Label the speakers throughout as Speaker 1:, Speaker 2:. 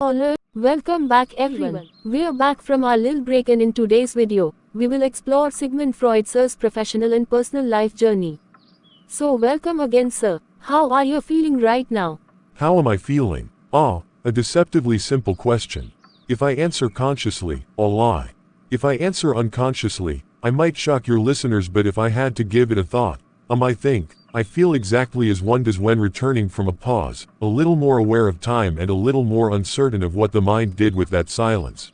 Speaker 1: Alright, welcome back everyone. We are back from our little break, and in today's video, we will explore Sigmund Freud's professional and personal life journey. So welcome again, sir. How are you feeling right now?
Speaker 2: How am I feeling? A deceptively simple question. If I answer consciously, I'll lie. If I answer unconsciously, I might shock your listeners, but if I had to give it a thought, I feel exactly as one does when returning from a pause, a little more aware of time and a little more uncertain of what the mind did with that silence.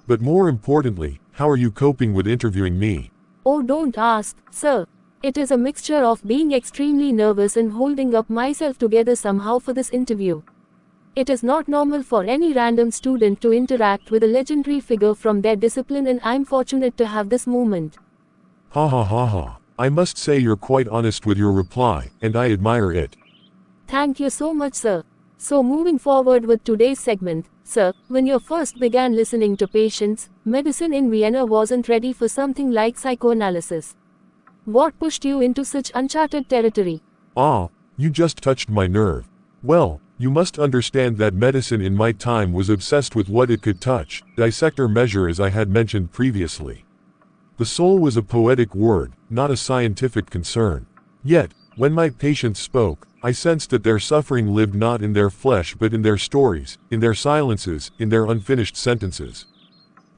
Speaker 2: But more importantly, how are you coping with interviewing me?
Speaker 1: Oh, don't ask, sir. It is a mixture of being extremely nervous and holding up myself together somehow for this interview. It is not normal for any random student to interact with a legendary figure from their discipline, and I'm fortunate to have this moment.
Speaker 2: Ha ha ha ha. I must say you're quite honest with your reply, and I admire it.
Speaker 1: Thank you so much, sir. So moving forward with today's segment, sir, when you first began listening to patients, medicine in Vienna wasn't ready for something like psychoanalysis. What pushed you into such uncharted territory?
Speaker 2: You just touched my nerve. Well, you must understand that medicine in my time was obsessed with what it could touch, dissect or measure, as I had mentioned previously. The soul was a poetic word, not a scientific concern. Yet, when my patients spoke, I sensed that their suffering lived not in their flesh but in their stories, in their silences, in their unfinished sentences.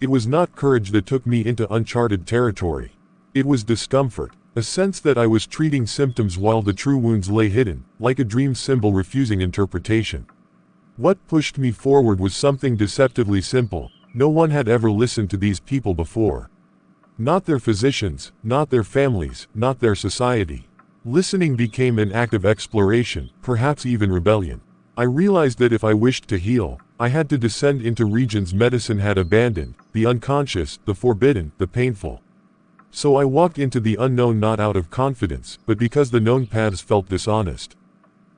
Speaker 2: It was not courage that took me into uncharted territory. It was discomfort, a sense that I was treating symptoms while the true wounds lay hidden, like a dream symbol refusing interpretation. What pushed me forward was something deceptively simple. No one had ever listened to these people before. Not their physicians, not their families, not their society. Listening became an act of exploration, perhaps even rebellion. I realized that if I wished to heal, I had to descend into regions medicine had abandoned, the unconscious, the forbidden, the painful. So I walked into the unknown, not out of confidence, but because the known paths felt dishonest.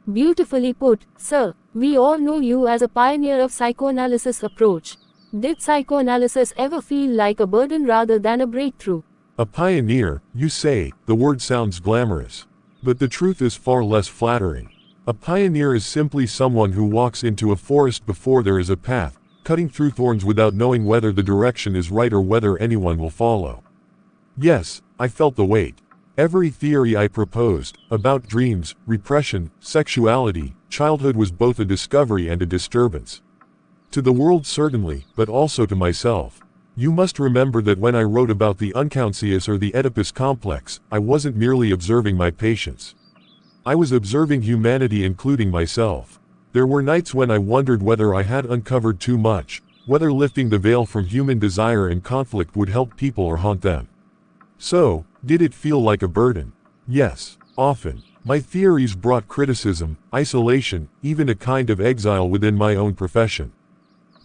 Speaker 1: Beautifully put, sir. We all know you as a pioneer of psychoanalysis approach. Did psychoanalysis ever feel like a burden rather than a breakthrough?
Speaker 2: A pioneer, you say. The word sounds glamorous. But the truth is far less flattering. A pioneer is simply someone who walks into a forest before there is a path, cutting through thorns without knowing whether the direction is right or whether anyone will follow. Yes, I felt the weight. Every theory I proposed, about dreams, repression, sexuality, childhood, was both a discovery and a disturbance. To the world certainly, but also to myself. You must remember that when I wrote about the unconscious or the Oedipus complex, I wasn't merely observing my patients. I was observing humanity, including myself. There were nights when I wondered whether I had uncovered too much, whether lifting the veil from human desire and conflict would help people or haunt them. So, did it feel like a burden? Yes, often. My theories brought criticism, isolation, even a kind of exile within my own profession.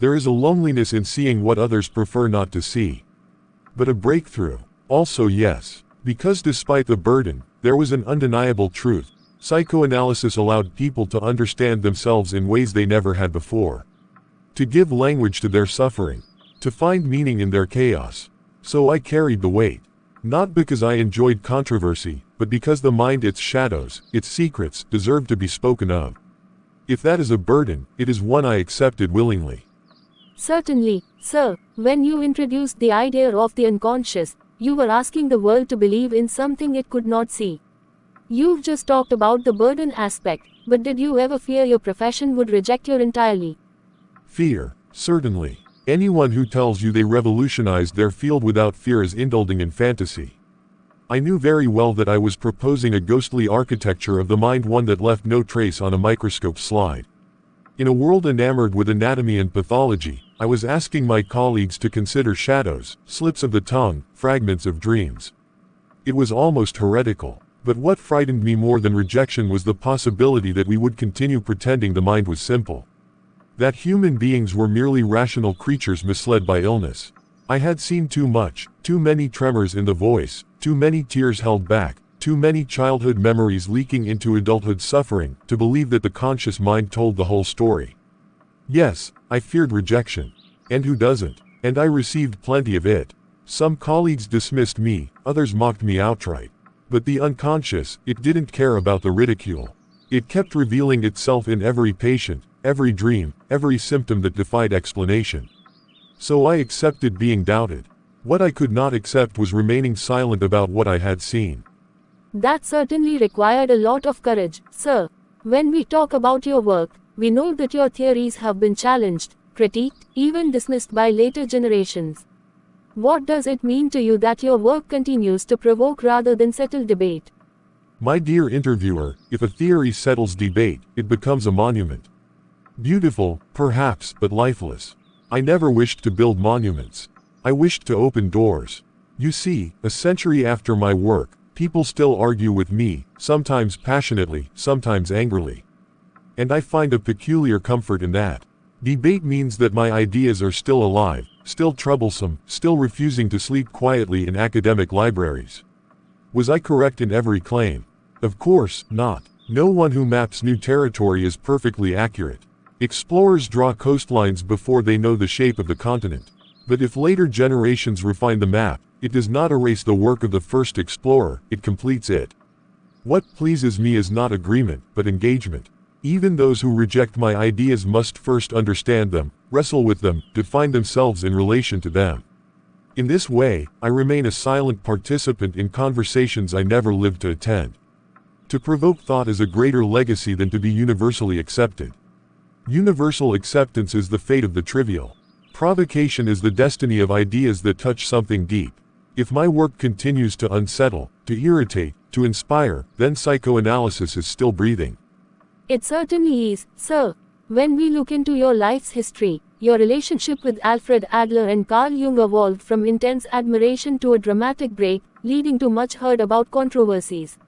Speaker 2: There is a loneliness in seeing what others prefer not to see. But a breakthrough. Also yes. Because despite the burden, there was an undeniable truth. Psychoanalysis allowed people to understand themselves in ways they never had before. To give language to their suffering. To find meaning in their chaos. So I carried the weight. Not because I enjoyed controversy, but because the mind, its shadows, its secrets, deserved to be spoken of. If that is a burden, it is one I accepted willingly.
Speaker 1: Certainly, sir. When you introduced the idea of the unconscious, you were asking the world to believe in something it could not see. You've just talked about the burden aspect, but did you ever fear your profession would reject you entirely?
Speaker 2: Fear, certainly. Anyone who tells you they revolutionized their field without fear is indulging in fantasy. I knew very well that I was proposing a ghostly architecture of the mind, one that left no trace on a microscope slide. In a world enamored with anatomy and pathology, I was asking my colleagues to consider shadows, slips of the tongue, fragments of dreams. It was almost heretical, but what frightened me more than rejection was the possibility that we would continue pretending the mind was simple. That human beings were merely rational creatures misled by illness. I had seen too much, too many tremors in the voice, too many tears held back, too many childhood memories leaking into adulthood suffering, to believe that the conscious mind told the whole story. Yes, I feared rejection. And who doesn't? And I received plenty of it. Some colleagues dismissed me, others mocked me outright. But the unconscious, it didn't care about the ridicule. It kept revealing itself in every patient, every dream, every symptom that defied explanation. So I accepted being doubted. What I could not accept was remaining silent about what I had seen.
Speaker 1: That certainly required a lot of courage, sir. When we talk about your work, we know that your theories have been challenged, critiqued, even dismissed by later generations. What does it mean to you that your work continues to provoke rather than settle debate?
Speaker 2: My dear interviewer, if a theory settles debate, it becomes a monument. Beautiful, perhaps, but lifeless. I never wished to build monuments. I wished to open doors. You see, a century after my work, people still argue with me, sometimes passionately, sometimes angrily. And I find a peculiar comfort in that. Debate means that my ideas are still alive, still troublesome, still refusing to sleep quietly in academic libraries. Was I correct in every claim? Of course not. No one who maps new territory is perfectly accurate. Explorers draw coastlines before they know the shape of the continent. But if later generations refine the map, it does not erase the work of the first explorer, it completes it. What pleases me is not agreement, but engagement. Even those who reject my ideas must first understand them, wrestle with them, define themselves in relation to them. In this way, I remain a silent participant in conversations I never lived to attend. To provoke thought is a greater legacy than to be universally accepted. Universal acceptance is the fate of the trivial. Provocation is the destiny of ideas that touch something deep. If my work continues to unsettle, to irritate, to inspire, then psychoanalysis is still breathing.
Speaker 1: It certainly is, sir. When we look into your life's history, your relationship with Alfred Adler and Carl Jung evolved from intense admiration to a dramatic break, leading to much heard about controversies.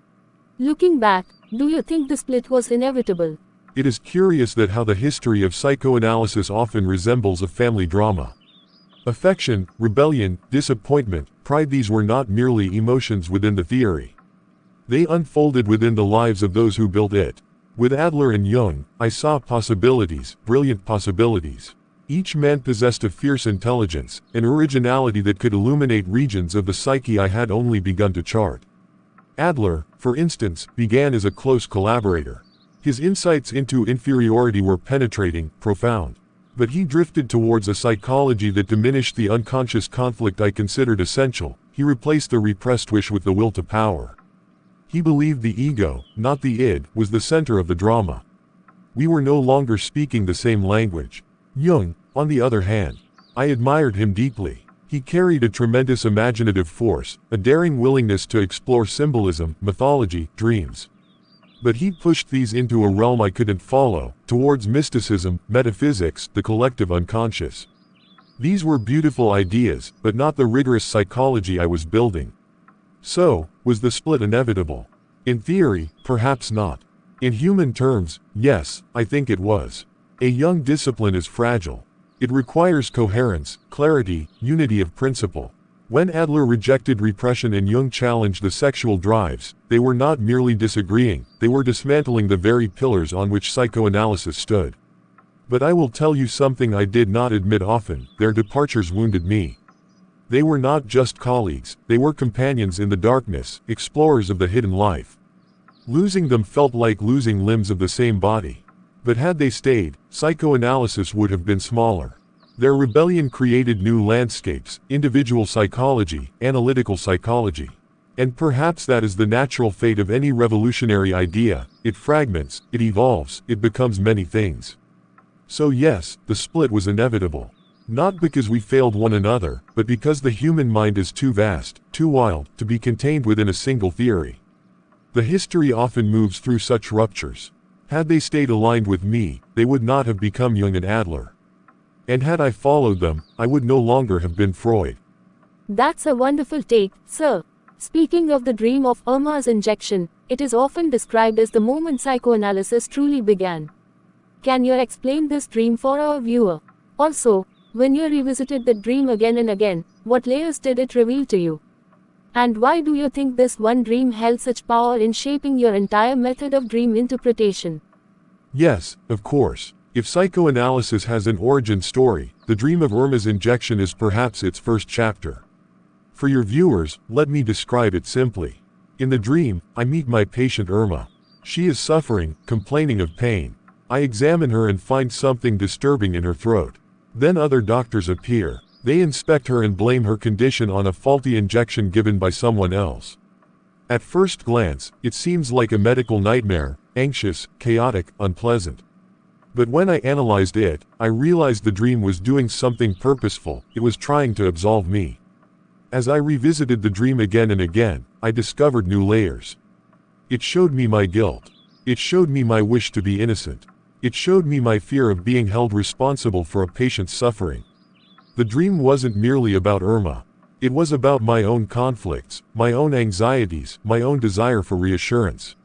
Speaker 1: Looking back, do you think the split was inevitable?
Speaker 2: It is curious that how the history of psychoanalysis often resembles a family drama. Affection, rebellion, disappointment, pride, these were not merely emotions within the theory. They unfolded within the lives of those who built it. With Adler and Jung, I saw possibilities, brilliant possibilities. Each man possessed a fierce intelligence, an originality that could illuminate regions of the psyche I had only begun to chart. Adler, for instance, began as a close collaborator. His insights into inferiority were penetrating, profound. But he drifted towards a psychology that diminished the unconscious conflict I considered essential. He replaced the repressed wish with the will to power. He believed the ego, not the id, was the center of the drama. We were no longer speaking the same language. Jung, on the other hand, I admired him deeply. He carried a tremendous imaginative force, a daring willingness to explore symbolism, mythology, dreams. But he pushed these into a realm I couldn't follow, towards mysticism, metaphysics, the collective unconscious. These were beautiful ideas, but not the rigorous psychology I was building. So, was the split inevitable? In theory, perhaps not. In human terms, yes, I think it was. A young discipline is fragile. It requires coherence, clarity, unity of principle. When Adler rejected repression and Jung challenged the sexual drives, they were not merely disagreeing, they were dismantling the very pillars on which psychoanalysis stood. But I will tell you something I did not admit often: their departures wounded me. They were not just colleagues, they were companions in the darkness, explorers of the hidden life. Losing them felt like losing limbs of the same body. But had they stayed, psychoanalysis would have been smaller. Their rebellion created new landscapes, individual psychology, analytical psychology. And perhaps that is the natural fate of any revolutionary idea: it fragments, it evolves, it becomes many things. So yes, the split was inevitable. Not because we failed one another, but because the human mind is too vast, too wild, to be contained within a single theory. The history often moves through such ruptures. Had they stayed aligned with me, they would not have become Jung and Adler. And had I followed them, I would no longer have been Freud.
Speaker 1: That's a wonderful take, sir. Speaking of the dream of Irma's injection, it is often described as the moment psychoanalysis truly began. Can you explain this dream for our viewer? Also, when you revisited the dream again and again, what layers did it reveal to you? And why do you think this one dream held such power in shaping your entire method of dream interpretation?
Speaker 2: Yes, of course. If psychoanalysis has an origin story, the dream of Irma's injection is perhaps its first chapter. For your viewers, let me describe it simply. In the dream, I meet my patient Irma. She is suffering, complaining of pain. I examine her and find something disturbing in her throat. Then other doctors appear. They inspect her and blame her condition on a faulty injection given by someone else. At first glance, it seems like a medical nightmare, anxious, chaotic, unpleasant. But when I analyzed it, I realized the dream was doing something purposeful. It was trying to absolve me. As I revisited the dream again and again, I discovered new layers. It showed me my guilt. It showed me my wish to be innocent. It showed me my fear of being held responsible for a patient's suffering. The dream wasn't merely about Irma. It was about my own conflicts, my own anxieties, my own desire for reassurance.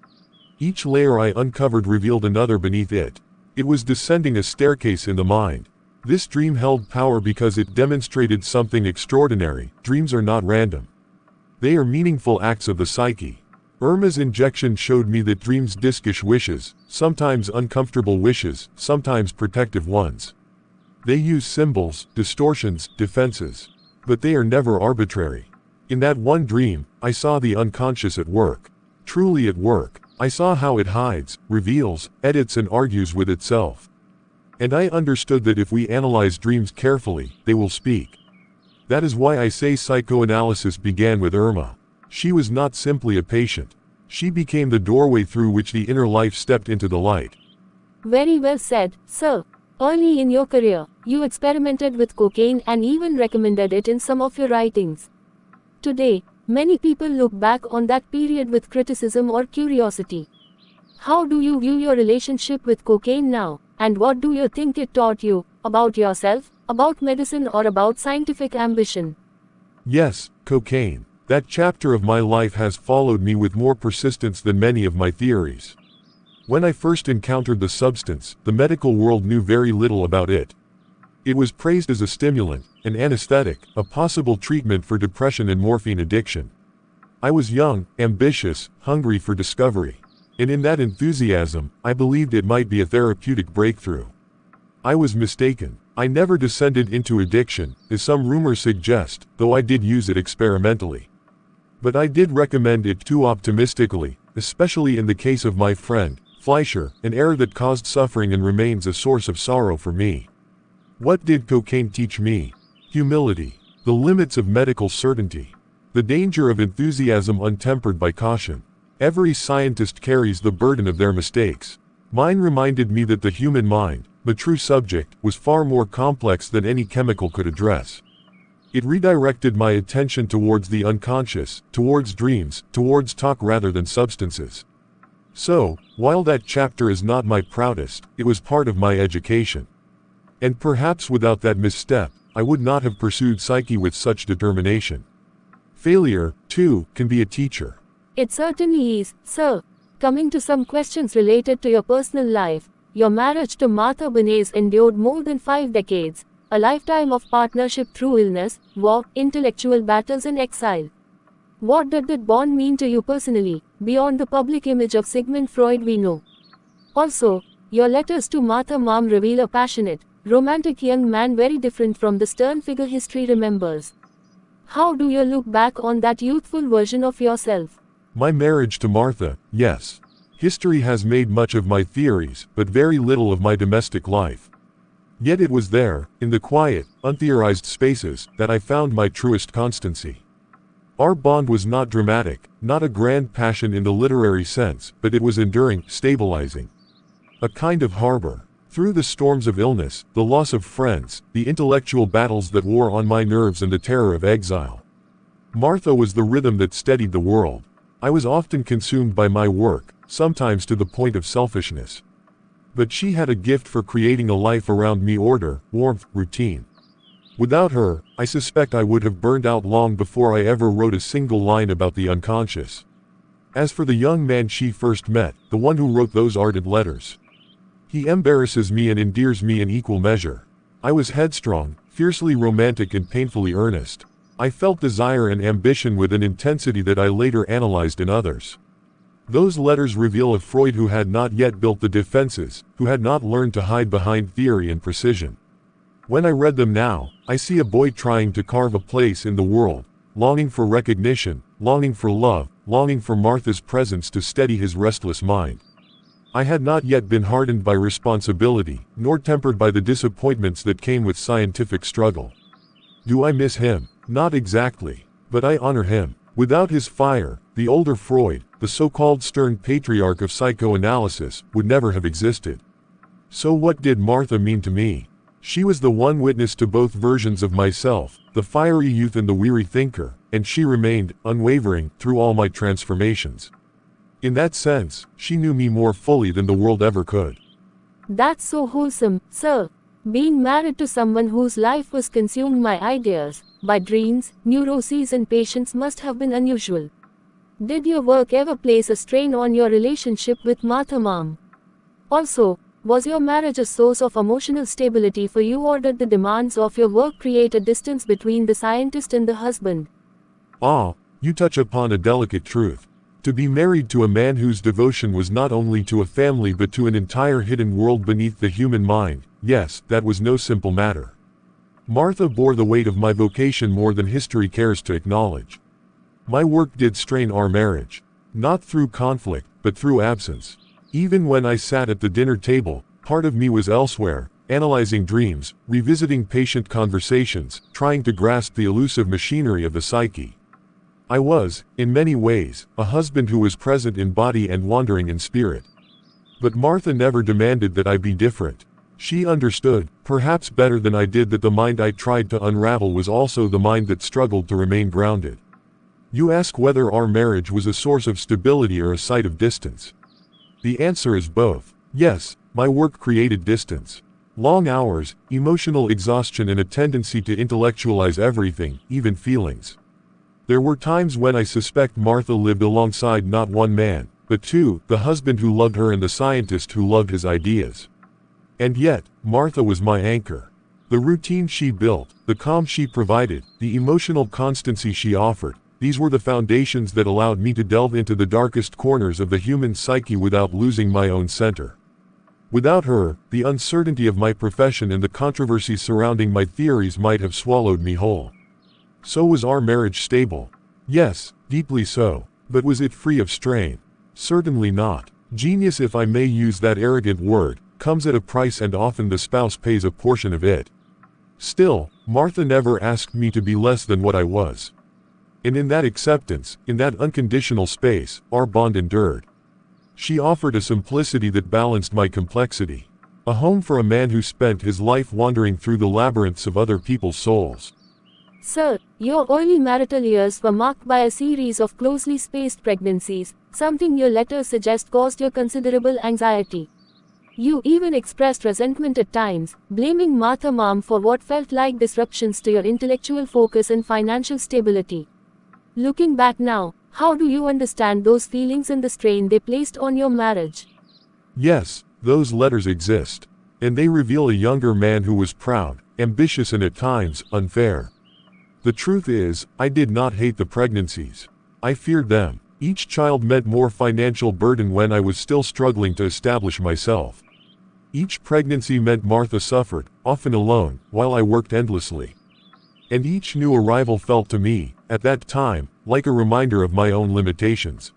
Speaker 2: Each layer I uncovered revealed another beneath it. It was descending a staircase in the mind. This dream held power because it demonstrated something extraordinary. Dreams are not random. They are meaningful acts of the psyche. Irma's injection showed me that dreams discuss wishes, sometimes uncomfortable wishes, sometimes protective ones. They use symbols, distortions, defenses. But they are never arbitrary. In that one dream, I saw the unconscious at work. Truly at work. I saw how it hides, reveals, edits and argues with itself. And I understood that if we analyze dreams carefully, they will speak. That is why I say psychoanalysis began with Irma. She was not simply a patient. She became the doorway through which the inner life stepped into the light.
Speaker 1: Very well said, sir. Early in your career, you experimented with cocaine and even recommended it in some of your writings. Today, many people look back on that period with criticism or curiosity. How do you view your relationship with cocaine now, and what do you think it taught you, about yourself, about medicine or about scientific ambition?
Speaker 2: Yes, cocaine. That chapter of my life has followed me with more persistence than many of my theories. When I first encountered the substance, the medical world knew very little about it. It was praised as a stimulant, an anesthetic, a possible treatment for depression and morphine addiction. I was young, ambitious, hungry for discovery. And in that enthusiasm, I believed it might be a therapeutic breakthrough. I was mistaken. I never descended into addiction, as some rumors suggest, though I did use it experimentally. But I did recommend it too optimistically, especially in the case of my friend, Fleischer, an error that caused suffering and remains a source of sorrow for me. What did cocaine teach me? Humility. The limits of medical certainty. The danger of enthusiasm untempered by caution. Every scientist carries the burden of their mistakes. Mine reminded me that the human mind, the true subject, was far more complex than any chemical could address. It redirected my attention towards the unconscious, towards dreams, towards talk rather than substances. So, while that chapter is not my proudest, it was part of my education. And perhaps without that misstep, I would not have pursued psyche with such determination. Failure, too, can be a teacher.
Speaker 1: It certainly is, sir. Coming to some questions related to your personal life, your marriage to Martha Benes endured more than 5 decades, a lifetime of partnership through illness, war, intellectual battles and exile. What did that bond mean to you personally, beyond the public image of Sigmund Freud we know? Also, your letters to Martha Mom reveal a passionate, romantic young man very different from the stern figure history remembers. How do you look back on that youthful version of yourself?
Speaker 2: My marriage to Martha, yes. History has made much of my theories, but very little of my domestic life. Yet it was there, in the quiet, untheorized spaces, that I found my truest constancy. Our bond was not dramatic, not a grand passion in the literary sense, but it was enduring, stabilizing. A kind of harbor. Through the storms of illness, the loss of friends, the intellectual battles that wore on my nerves and the terror of exile. Martha was the rhythm that steadied the world. I was often consumed by my work, sometimes to the point of selfishness. But she had a gift for creating a life around me: order, warmth, routine. Without her, I suspect I would have burned out long before I ever wrote a single line about the unconscious. As for the young man she first met, the one who wrote those ardent letters, he embarrasses me and endears me in equal measure. I was headstrong, fiercely romantic and painfully earnest. I felt desire and ambition with an intensity that I later analyzed in others. Those letters reveal a Freud who had not yet built the defenses, who had not learned to hide behind theory and precision. When I read them now, I see a boy trying to carve a place in the world, longing for recognition, longing for love, longing for Martha's presence to steady his restless mind. I had not yet been hardened by responsibility, nor tempered by the disappointments that came with scientific struggle. Do I miss him? Not exactly. But I honor him. Without his fire, the older Freud, the so-called stern patriarch of psychoanalysis, would never have existed. So what did Martha mean to me? She was the one witness to both versions of myself, the fiery youth and the weary thinker, and she remained, unwavering, through all my transformations. In that sense, she knew me more fully than the world ever could.
Speaker 1: That's so wholesome, sir. Being married to someone whose life was consumed by ideas, by dreams, neuroses and patience must have been unusual. Did your work ever place a strain on your relationship with Martha Mom? Also, was your marriage a source of emotional stability for you, or did the demands of your work create a distance between the scientist and the husband?
Speaker 2: Ah, you touch upon a delicate truth. To be married to a man whose devotion was not only to a family but to an entire hidden world beneath the human mind, yes, that was no simple matter. Martha bore the weight of my vocation more than history cares to acknowledge. My work did strain our marriage. Not through conflict, but through absence. Even when I sat at the dinner table, part of me was elsewhere, analyzing dreams, revisiting patient conversations, trying to grasp the elusive machinery of the psyche. I was, in many ways, a husband who was present in body and wandering in spirit. But Martha never demanded that I be different. She understood, perhaps better than I did, that the mind I tried to unravel was also the mind that struggled to remain grounded. You ask whether our marriage was a source of stability or a site of distance. The answer is both. Yes, my work created distance. Long hours, emotional exhaustion and a tendency to intellectualize everything, even feelings. There were times when I suspect Martha lived alongside not one man, but two, the husband who loved her and the scientist who loved his ideas. And yet, Martha was my anchor. The routine she built, the calm she provided, the emotional constancy she offered, these were the foundations that allowed me to delve into the darkest corners of the human psyche without losing my own center. Without her, the uncertainty of my profession and the controversy surrounding my theories might have swallowed me whole. So was our marriage stable? Yes, deeply so. But was it free of strain? Certainly not. Genius, if I may use that arrogant word, comes at a price, and often the spouse pays a portion of it. Still, Martha never asked me to be less than what I was. And in that acceptance, in that unconditional space, our bond endured. She offered a simplicity that balanced my complexity. A home for a man who spent his life wandering through the labyrinths of other people's souls.
Speaker 1: Sir, your early marital years were marked by a series of closely spaced pregnancies, something your letters suggest caused you considerable anxiety. You even expressed resentment at times, blaming Martha Mom for what felt like disruptions to your intellectual focus and financial stability. Looking back now, how do you understand those feelings and the strain they placed on your marriage?
Speaker 2: Yes, those letters exist. And they reveal a younger man who was proud, ambitious and at times, unfair. The truth is, I did not hate the pregnancies. I feared them. Each child meant more financial burden when I was still struggling to establish myself. Each pregnancy meant Martha suffered, often alone, while I worked endlessly. And each new arrival felt to me, at that time, like a reminder of my own limitations.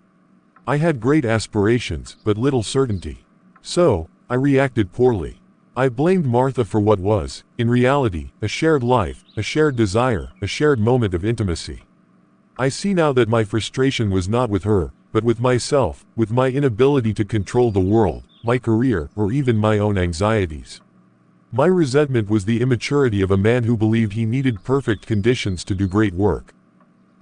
Speaker 2: I had great aspirations, but little certainty. So, I reacted poorly. I blamed Martha for what was, in reality, a shared life, a shared desire, a shared moment of intimacy. I see now that my frustration was not with her, but with myself, with my inability to control the world, my career, or even my own anxieties. My resentment was the immaturity of a man who believed he needed perfect conditions to do great work.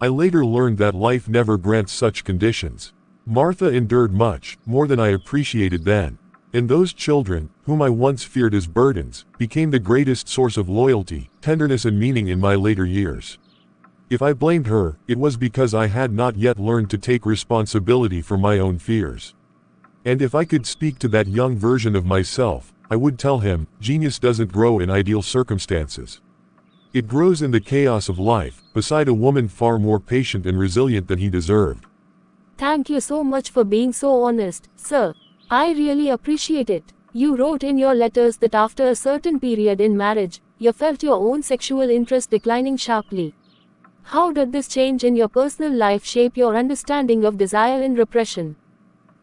Speaker 2: I later learned that life never grants such conditions. Martha endured much, more than I appreciated then. And those children, whom I once feared as burdens, became the greatest source of loyalty, tenderness and meaning in my later years. If I blamed her, it was because I had not yet learned to take responsibility for my own fears. And if I could speak to that young version of myself, I would tell him, genius doesn't grow in ideal circumstances. It grows in the chaos of life, beside a woman far more patient and resilient than he deserved.
Speaker 1: Thank you so much for being so honest, sir. I really appreciate it. You wrote in your letters that after a certain period in marriage, you felt your own sexual interest declining sharply. How did this change in your personal life shape your understanding of desire and repression?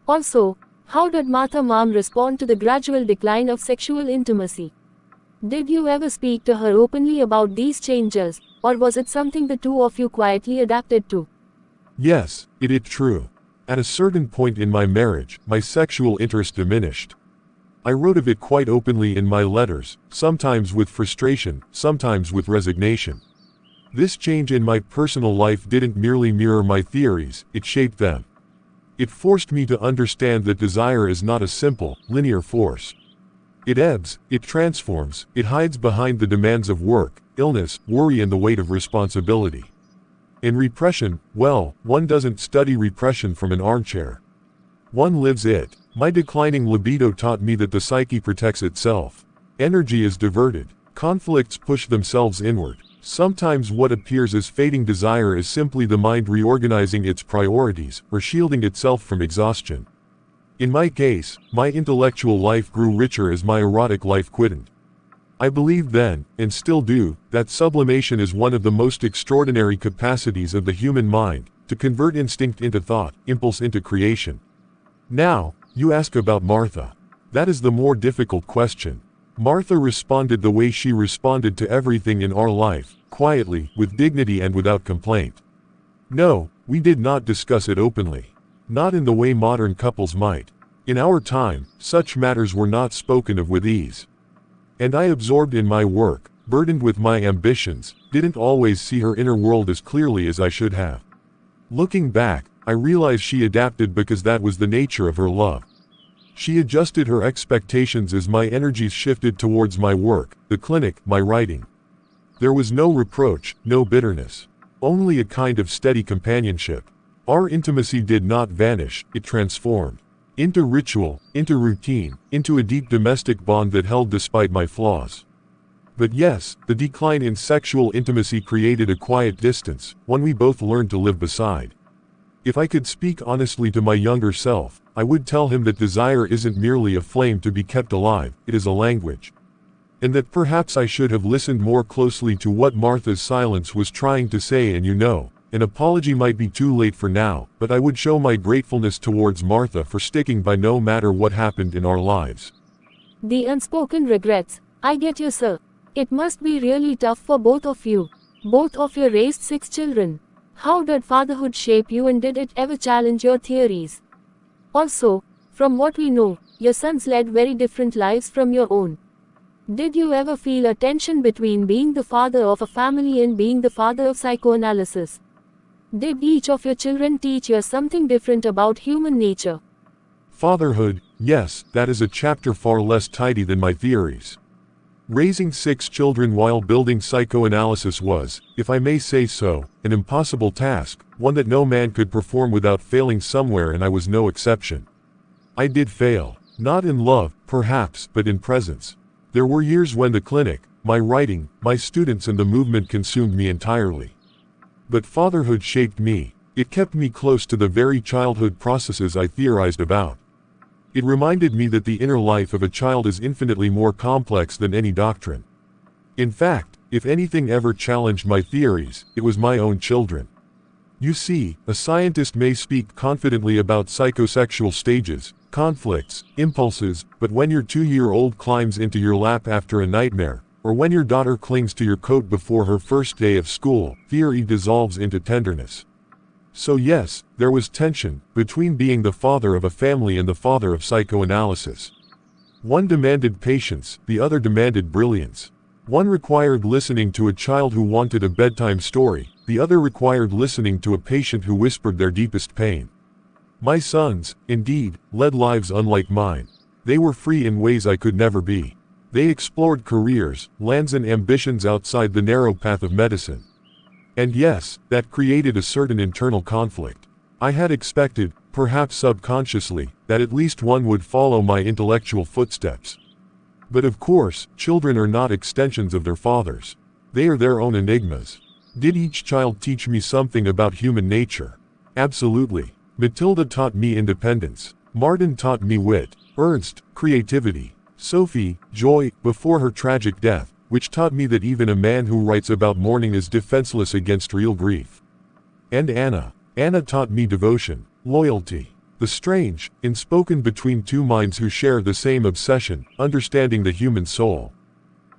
Speaker 1: Also, How did Martha mom respond to the gradual decline of sexual intimacy? Did you ever speak to her openly about these changes, or was it something the two of you quietly adapted to?
Speaker 2: Yes, it is true. At a certain point in my marriage, my sexual interest diminished. I wrote of it quite openly in my letters, sometimes with frustration, sometimes with resignation. This change in my personal life didn't merely mirror my theories, it shaped them. It forced me to understand that desire is not a simple, linear force. It ebbs, it transforms, it hides behind the demands of work, illness, worry and the weight of responsibility. In repression, well, one doesn't study repression from an armchair. One lives it. My declining libido taught me that the psyche protects itself. Energy is diverted. Conflicts push themselves inward. Sometimes what appears as fading desire is simply the mind reorganizing its priorities, or shielding itself from exhaustion. In my case, my intellectual life grew richer as my erotic life quickened. I believed then, and still do, that sublimation is one of the most extraordinary capacities of the human mind, to convert instinct into thought, impulse into creation. Now, you ask about Martha. That is the more difficult question. Martha responded the way she responded to everything in our life, quietly, with dignity and without complaint. No, we did not discuss it openly. Not in the way modern couples might. In our time, such matters were not spoken of with ease. And I, absorbed in my work, burdened with my ambitions, didn't always see her inner world as clearly as I should have. Looking back, I realized she adapted because that was the nature of her love. She adjusted her expectations as my energies shifted towards my work, the clinic, my writing. There was no reproach, no bitterness. Only a kind of steady companionship. Our intimacy did not vanish, it transformed. Into ritual, into routine, into a deep domestic bond that held despite my flaws. But yes, the decline in sexual intimacy created a quiet distance, one we both learned to live beside. If I could speak honestly to my younger self, I would tell him that desire isn't merely a flame to be kept alive, it is a language. And that perhaps I should have listened more closely to what Martha's silence was trying to say. And an apology might be too late for now, but I would show my gratefulness towards Martha for sticking by no matter what happened in our lives.
Speaker 1: The unspoken regrets. I get you, sir. It must be really tough for both of you. Both of you raised 6 children. How did fatherhood shape you, and did it ever challenge your theories? Also, from what we know, your sons led very different lives from your own. Did you ever feel a tension between being the father of a family and being the father of psychoanalysis? Did each of your children teach you something different about human nature?
Speaker 2: Fatherhood, yes, that is a chapter far less tidy than my theories. Raising 6 children while building psychoanalysis was, if I may say so, an impossible task, one that no man could perform without failing somewhere, and I was no exception. I did fail, not in love, perhaps, but in presence. There were years when the clinic, my writing, my students and the movement consumed me entirely. But fatherhood shaped me. It kept me close to the very childhood processes I theorized about. It reminded me that the inner life of a child is infinitely more complex than any doctrine. In fact, if anything ever challenged my theories, it was my own children. You see, a scientist may speak confidently about psychosexual stages, conflicts, impulses, but when your 2-year-old climbs into your lap after a nightmare, or when your daughter clings to your coat before her first day of school, theory dissolves into tenderness. So yes, there was tension between being the father of a family and the father of psychoanalysis. One demanded patience, the other demanded brilliance. One required listening to a child who wanted a bedtime story, the other required listening to a patient who whispered their deepest pain. My sons, indeed, led lives unlike mine. They were free in ways I could never be. They explored careers, lands and ambitions outside the narrow path of medicine. And yes, that created a certain internal conflict. I had expected, perhaps subconsciously, that at least one would follow my intellectual footsteps. But of course, children are not extensions of their fathers. They are their own enigmas. Did each child teach me something about human nature? Absolutely. Matilda taught me independence. Martin taught me wit. Ernst, creativity. Sophie, joy, before her tragic death, which taught me that even a man who writes about mourning is defenseless against real grief. And Anna taught me devotion, loyalty. The strange, unspoken between two minds who share the same obsession, understanding the human soul.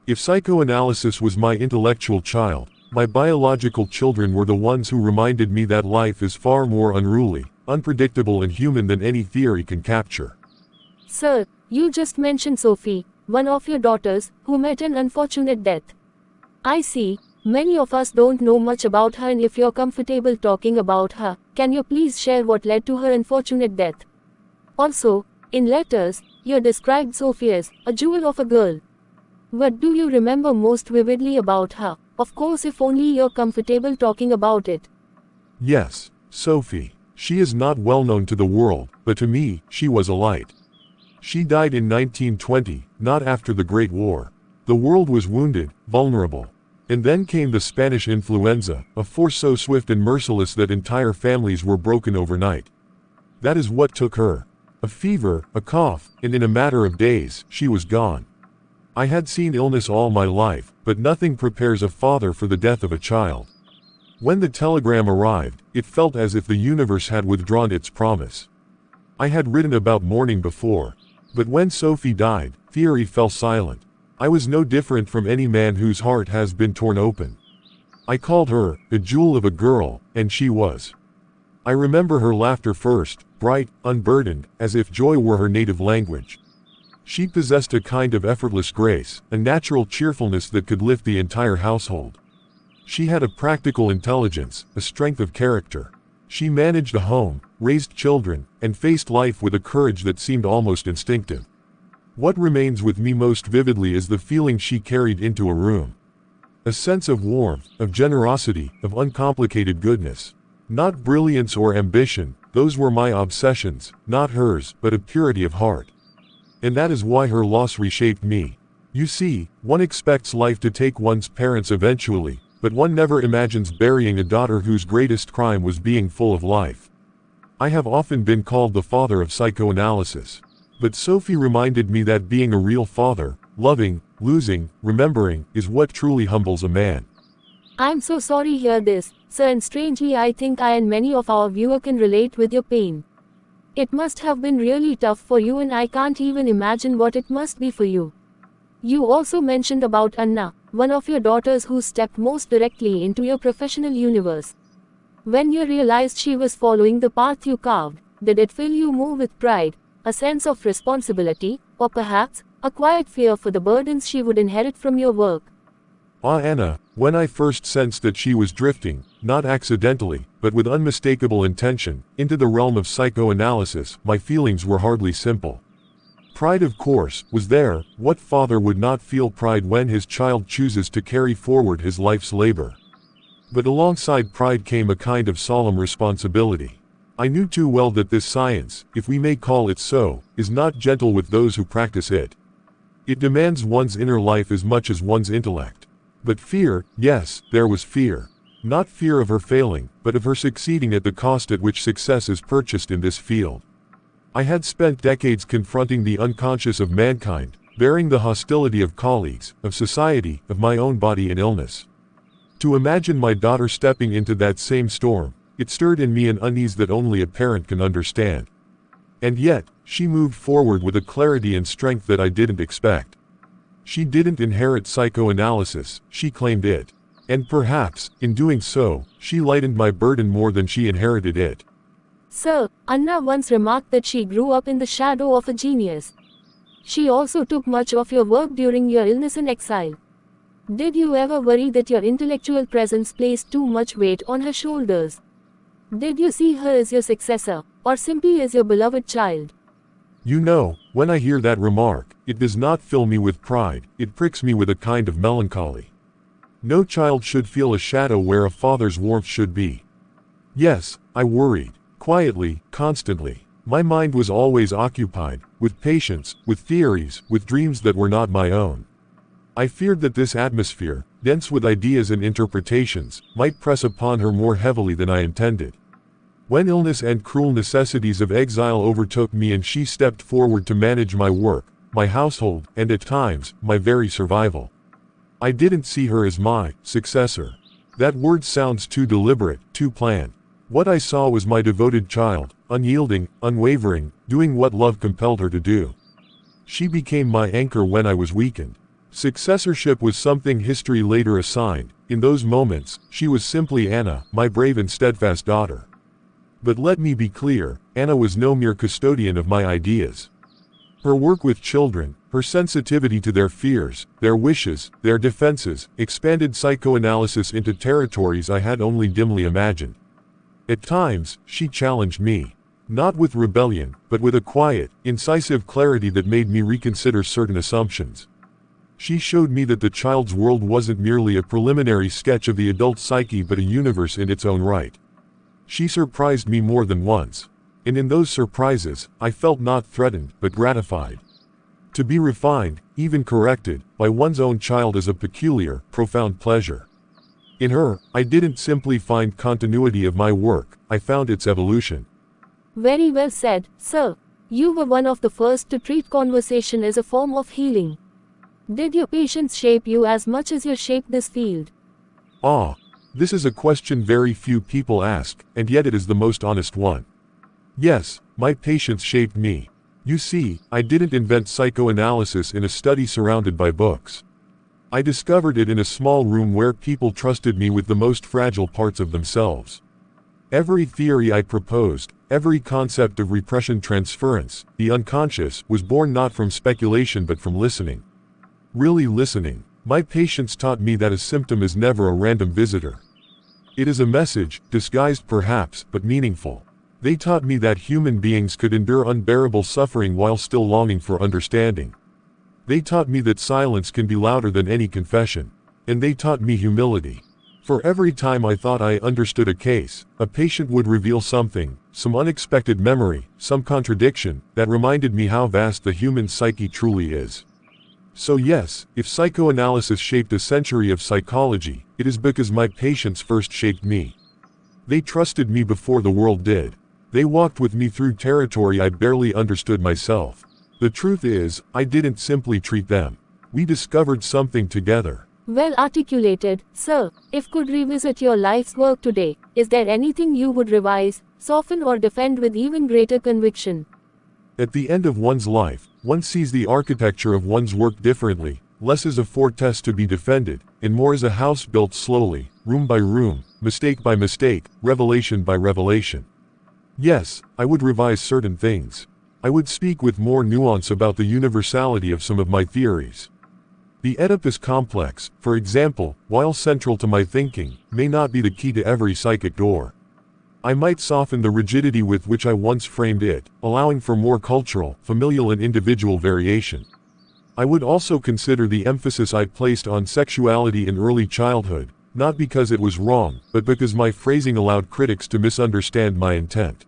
Speaker 2: If psychoanalysis was my intellectual child, my biological children were the ones who reminded me that life is far more unruly, unpredictable and human than any theory can capture.
Speaker 1: Sir, you just mentioned Sophie, one of your daughters, who met an unfortunate death. I see, many of us don't know much about her, and if you're comfortable talking about her, can you please share what led to her unfortunate death? Also, in letters, you described Sophie as a jewel of a girl. What do you remember most vividly about her? Of course, if only you're comfortable talking about it.
Speaker 2: Yes, Sophie. She is not well known to the world, but to me, she was a light. She died in 1920, not after the Great War. The world was wounded, vulnerable. And then came the Spanish influenza, a force so swift and merciless that entire families were broken overnight. That is what took her. A fever, a cough, and in a matter of days, she was gone. I had seen illness all my life, but nothing prepares a father for the death of a child. When the telegram arrived, it felt as if the universe had withdrawn its promise. I had written about mourning before, but when Sophie died, theory fell silent. I was no different from any man whose heart has been torn open. I called her a jewel of a girl, and she was. I remember her laughter first, bright, unburdened, as if joy were her native language. She possessed a kind of effortless grace, a natural cheerfulness that could lift the entire household. She had a practical intelligence, a strength of character. She managed a home, raised children, and faced life with a courage that seemed almost instinctive. What remains with me most vividly is the feeling she carried into a room. A sense of warmth, of generosity, of uncomplicated goodness. Not brilliance or ambition, those were my obsessions, not hers, but a purity of heart. And that is why her loss reshaped me. You see, one expects life to take one's parents eventually, but one never imagines burying a daughter whose greatest crime was being full of life. I have often been called the father of psychoanalysis. But Sophie reminded me that being a real father, loving, losing, remembering, is what truly humbles a man.
Speaker 1: I'm so sorry to hear this, sir, and strangely I think I and many of our viewers can relate with your pain. It must have been really tough for you, and I can't even imagine what it must be for you. You also mentioned about Anna, one of your daughters who stepped most directly into your professional universe. When you realized she was following the path you carved, did it fill you more with pride, a sense of responsibility, or perhaps, a quiet fear for the burdens she would inherit from your work?
Speaker 2: Anna, when I first sensed that she was drifting, not accidentally, but with unmistakable intention, into the realm of psychoanalysis, my feelings were hardly simple. Pride, of course, was there. What father would not feel pride when his child chooses to carry forward his life's labor? But alongside pride came a kind of solemn responsibility. I knew too well that this science, if we may call it so, is not gentle with those who practice it. It demands one's inner life as much as one's intellect. But fear, yes, there was fear. Not fear of her failing, but of her succeeding at the cost at which success is purchased in this field. I had spent decades confronting the unconscious of mankind, bearing the hostility of colleagues, of society, of my own body in illness. To imagine my daughter stepping into that same storm, it stirred in me an unease that only a parent can understand. And yet, she moved forward with a clarity and strength that I didn't expect. She didn't inherit psychoanalysis, she claimed it. And perhaps, in doing so, she lightened my burden more than she inherited it.
Speaker 1: Sir, Anna once remarked that she grew up in the shadow of a genius. She also took much of your work during your illness and exile. Did you ever worry that your intellectual presence placed too much weight on her shoulders? Did you see her as your successor, or simply as your beloved child?
Speaker 2: You know, when I hear that remark, it does not fill me with pride, it pricks me with a kind of melancholy. No child should feel a shadow where a father's warmth should be. Yes, I worried, quietly, constantly. My mind was always occupied, with patients, with theories, with dreams that were not my own. I feared that this atmosphere, dense with ideas and interpretations, might press upon her more heavily than I intended. When illness and cruel necessities of exile overtook me and she stepped forward to manage my work, my household, and at times, my very survival, I didn't see her as my successor. That word sounds too deliberate, too planned. What I saw was my devoted child, unyielding, unwavering, doing what love compelled her to do. She became my anchor when I was weakened. Successorship was something history later assigned. In those moments, she was simply Anna, my brave and steadfast daughter. But let me be clear, Anna was no mere custodian of my ideas. Her work with children, her sensitivity to their fears, their wishes, their defenses, expanded psychoanalysis into territories I had only dimly imagined. At times, she challenged me. Not with rebellion, but with a quiet, incisive clarity that made me reconsider certain assumptions. She showed me that the child's world wasn't merely a preliminary sketch of the adult psyche but a universe in its own right. She surprised me more than once. And in those surprises, I felt not threatened, but gratified. To be refined, even corrected, by one's own child is a peculiar, profound pleasure. In her, I didn't simply find continuity of my work, I found its evolution.
Speaker 1: Very well said, sir. You were one of the first to treat conversation as a form of healing. Did your patients shape you as much as you shaped this field?
Speaker 2: This is a question very few people ask, and yet it is the most honest one. Yes, my patients shaped me. You see, I didn't invent psychoanalysis in a study surrounded by books. I discovered it in a small room where people trusted me with the most fragile parts of themselves. Every theory I proposed, every concept of repression transference, the unconscious, was born not from speculation but from listening. Really listening. My patients taught me that a symptom is never a random visitor. It is a message, disguised perhaps, but meaningful. They taught me that human beings could endure unbearable suffering while still longing for understanding. They taught me that silence can be louder than any confession. And they taught me humility. For every time I thought I understood a case, a patient would reveal something, some unexpected memory, some contradiction, that reminded me how vast the human psyche truly is. So yes, if psychoanalysis shaped a century of psychology, it is because my patients first shaped me. They trusted me before the world did. They walked with me through territory I barely understood myself. The truth is, I didn't simply treat them. We discovered something together.
Speaker 1: Well articulated, sir. If could revisit your life's work today, is there anything you would revise, soften or defend with even greater conviction?
Speaker 2: At the end of one's life, one sees the architecture of one's work differently, less as a fortress to be defended, and more as a house built slowly, room by room, mistake by mistake, revelation by revelation. Yes, I would revise certain things. I would speak with more nuance about the universality of some of my theories. The Oedipus complex, for example, while central to my thinking, may not be the key to every psychic door. I might soften the rigidity with which I once framed it, allowing for more cultural, familial and individual variation. I would also consider the emphasis I placed on sexuality in early childhood, not because it was wrong, but because my phrasing allowed critics to misunderstand my intent.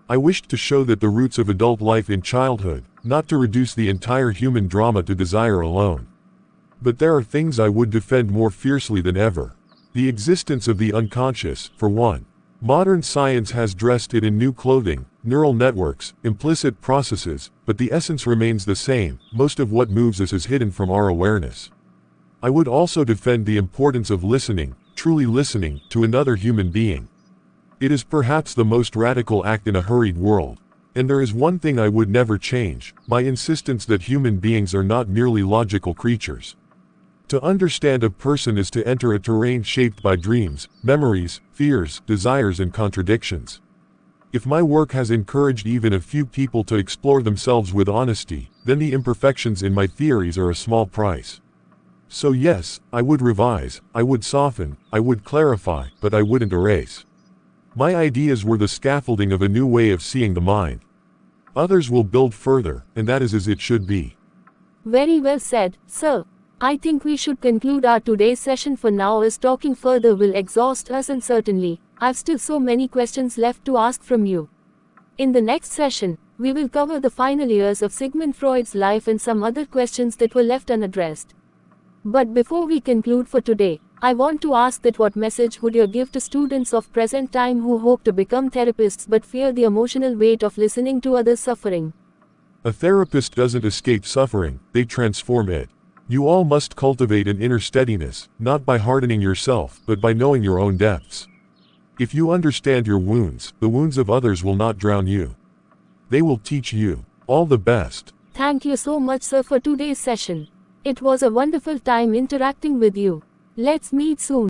Speaker 2: I wished to show that the roots of adult life in childhood, not to reduce the entire human drama to desire alone. But there are things I would defend more fiercely than ever. The existence of the unconscious, for one. Modern science has dressed it in new clothing, neural networks, implicit processes, but the essence remains the same. Most of what moves us is hidden from our awareness. I would also defend the importance of listening, truly listening, to another human being. It is perhaps the most radical act in a hurried world. And there is one thing I would never change, my insistence that human beings are not merely logical creatures. To understand a person is to enter a terrain shaped by dreams, memories, fears, desires and contradictions. If my work has encouraged even a few people to explore themselves with honesty, then the imperfections in my theories are a small price. So yes, I would revise, I would soften, I would clarify, but I wouldn't erase. My ideas were the scaffolding of a new way of seeing the mind. Others will build further, and that is as it should be.
Speaker 1: Very well said, sir. I think we should conclude our today's session for now, as talking further will exhaust us, and certainly, I've still so many questions left to ask from you. In the next session, we will cover the final years of Sigmund Freud's life and some other questions that were left unaddressed. But before we conclude for today, I want to ask that what message would you give to students of present time who hope to become therapists but fear the emotional weight of listening to others' suffering?
Speaker 2: A therapist doesn't escape suffering, they transform it. You all must cultivate an inner steadiness, not by hardening yourself, but by knowing your own depths. If you understand your wounds, the wounds of others will not drown you. They will teach you. All the best.
Speaker 1: Thank you so much, sir, for today's session. It was a wonderful time interacting with you. Let's meet soon.